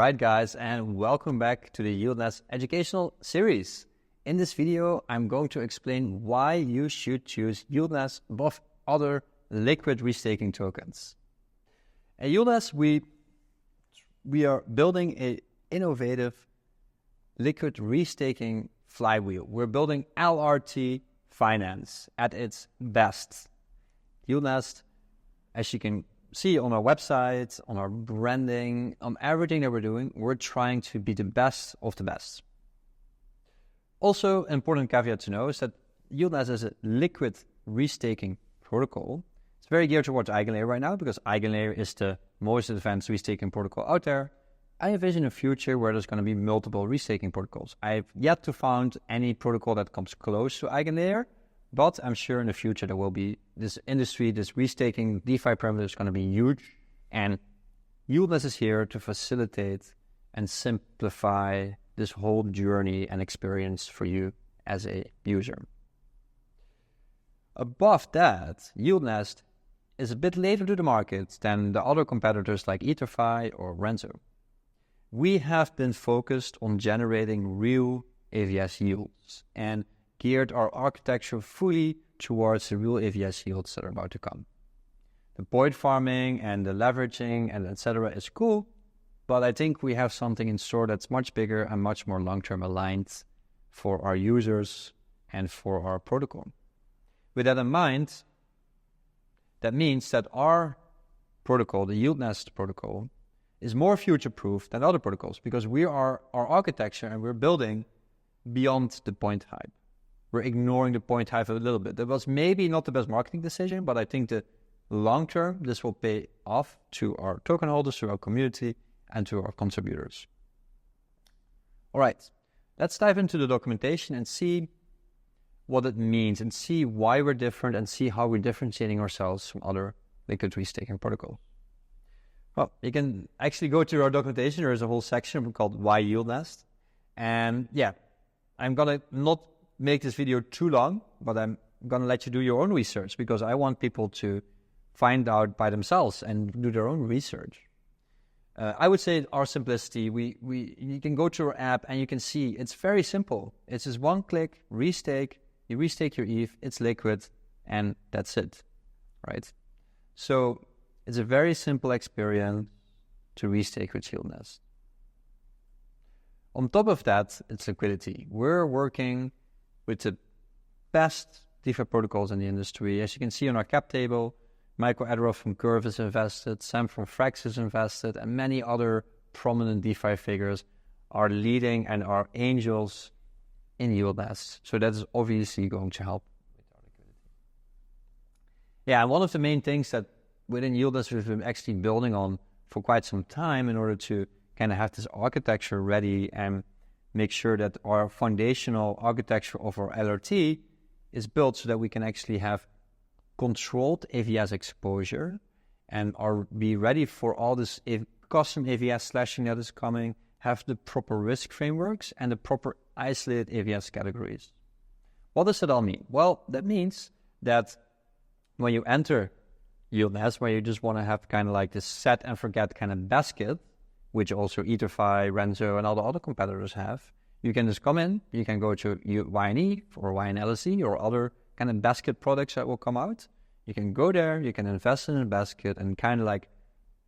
Alright guys, and welcome back to the YieldNest educational series. In this video, I'm going to explain why you should choose YieldNest above other liquid restaking tokens. At YieldNest, we are building an innovative liquid restaking flywheel. We're building LRT finance at its best. YieldNest, as you can see on our website, on our branding, on everything that we're doing, we're trying to be the best of the best. Also, an important caveat to know is that YieldNest is a liquid restaking protocol. It's very geared towards EigenLayer right now because EigenLayer is the most advanced restaking protocol out there. I envision a future where there's going to be multiple restaking protocols. I've yet to find any protocol that comes close to EigenLayer, but I'm sure in the future there will be this industry, this restaking DeFi parameter is going to be huge, and YieldNest is here to facilitate and simplify this whole journey and experience for you as a user. Above that, YieldNest is a bit later to the market than the other competitors like DeFi or Renzo. We have been focused on generating real AVS yields and geared our architecture fully towards the real AVS yields that are about to come. The point farming and the leveraging and etc. is cool, but I think we have something in store that's much bigger and much more long-term aligned for our users and for our protocol. With that in mind, that means that our protocol, the YieldNest protocol, is more future-proof than other protocols because we are our architecture and we're building beyond the point hype. We're ignoring the point hype a little bit. That was maybe not the best marketing decision, but I think that long term, this will pay off to our token holders, to our community, and to our contributors. All right, let's dive into the documentation and see what it means and see why we're different and see how we're differentiating ourselves from other liquid restaking protocols. Well, you can actually go to our documentation. There's a whole section called Why YieldNest. And yeah, I'm going to not make this video too long, but I'm going to let you do your own research because I want people to find out by themselves and do their own research. I would say our simplicity, you can go to our app and you can see it's very simple. It's just one click, restake, you restake your ETH, it's liquid, and that's it, right? So it's a very simple experience to restake with YieldNest. On top of that, it's liquidity. We're working with the best DeFi protocols in the industry. As you can see on our cap table, Michael Adderoff from Curve is invested, Sam from Frax is invested, and many other prominent DeFi figures are leading and are angels in YieldNest. So that is obviously going to help with our liquidity. Yeah, and one of the main things that within YieldNest we've been actually building on for quite some time in order to kind of have this architecture ready and make sure that our foundational architecture of our LRT is built so that we can actually have controlled AVS exposure and be ready for all this custom AVS slashing that is coming, have the proper risk frameworks and the proper isolated AVS categories. What does that all mean? Well, that means that when you enter YieldNest, where you just want to have kind of like this set and forget kind of basket, which also DeFi, Renzo, and all the other competitors have, you can just come in, you can go to YNE or YNLSE or other kind of basket products that will come out. You can go there, you can invest in a basket, and kind of like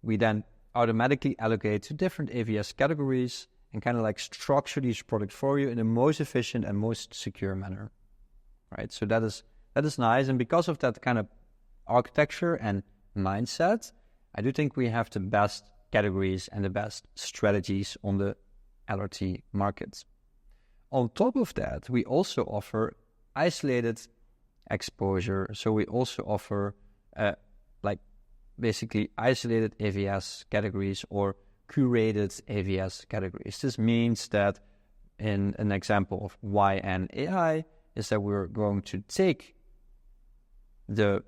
we then automatically allocate to different AVS categories and kind of like structure these products for you in the most efficient and most secure manner, right? So that is nice, and because of that kind of architecture and mindset, I do think we have the best categories and the best strategies on the LRT markets. On top of that, we also offer isolated exposure. So we also offer basically isolated AVS categories or curated AVS categories. This means that in an example of YNAI is that we're going to take the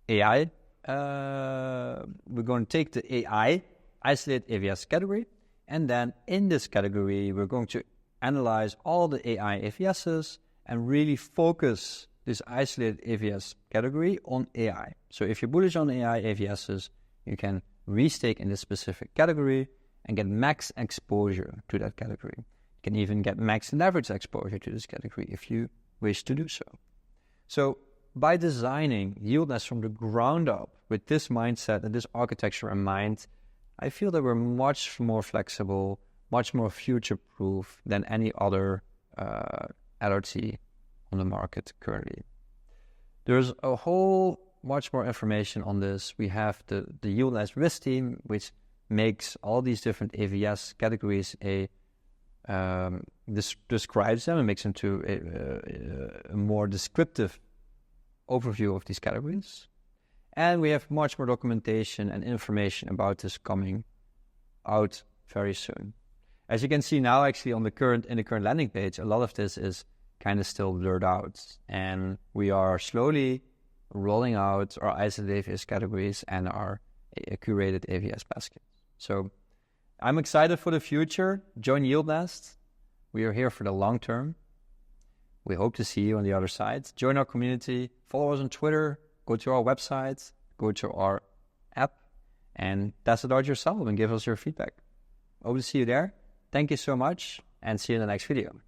AI we're going to take the AI isolated AVS category, and then in this category, we're going to analyze all the AI AVSs and really focus this isolated AVS category on AI. So if you're bullish on AI AVSs, you can restake in this specific category, and get max exposure to that category. You can even get max leverage exposure to this category if you wish to do so. So by designing YieldNest from the ground up with this mindset and this architecture in mind, I feel that we're much more flexible, much more future-proof than any other LRT on the market currently. There's a whole much more information on this. We have the YieldNest risk team, which makes all these different AVS categories describes them and makes them to a more descriptive overview of these categories. And we have much more documentation and information about this coming out very soon. As you can see now, actually in the current landing page, a lot of this is kind of still blurred out, and we are slowly rolling out our isolated AVS categories and our curated AVS baskets. So I'm excited for the future. Join YieldNest. We are here for the long term. We hope to see you on the other side. Join our community, follow us on Twitter, go to our website, go to our app, and test it out yourself and give us your feedback. Hope to see you there. Thank you so much, and see you in the next video.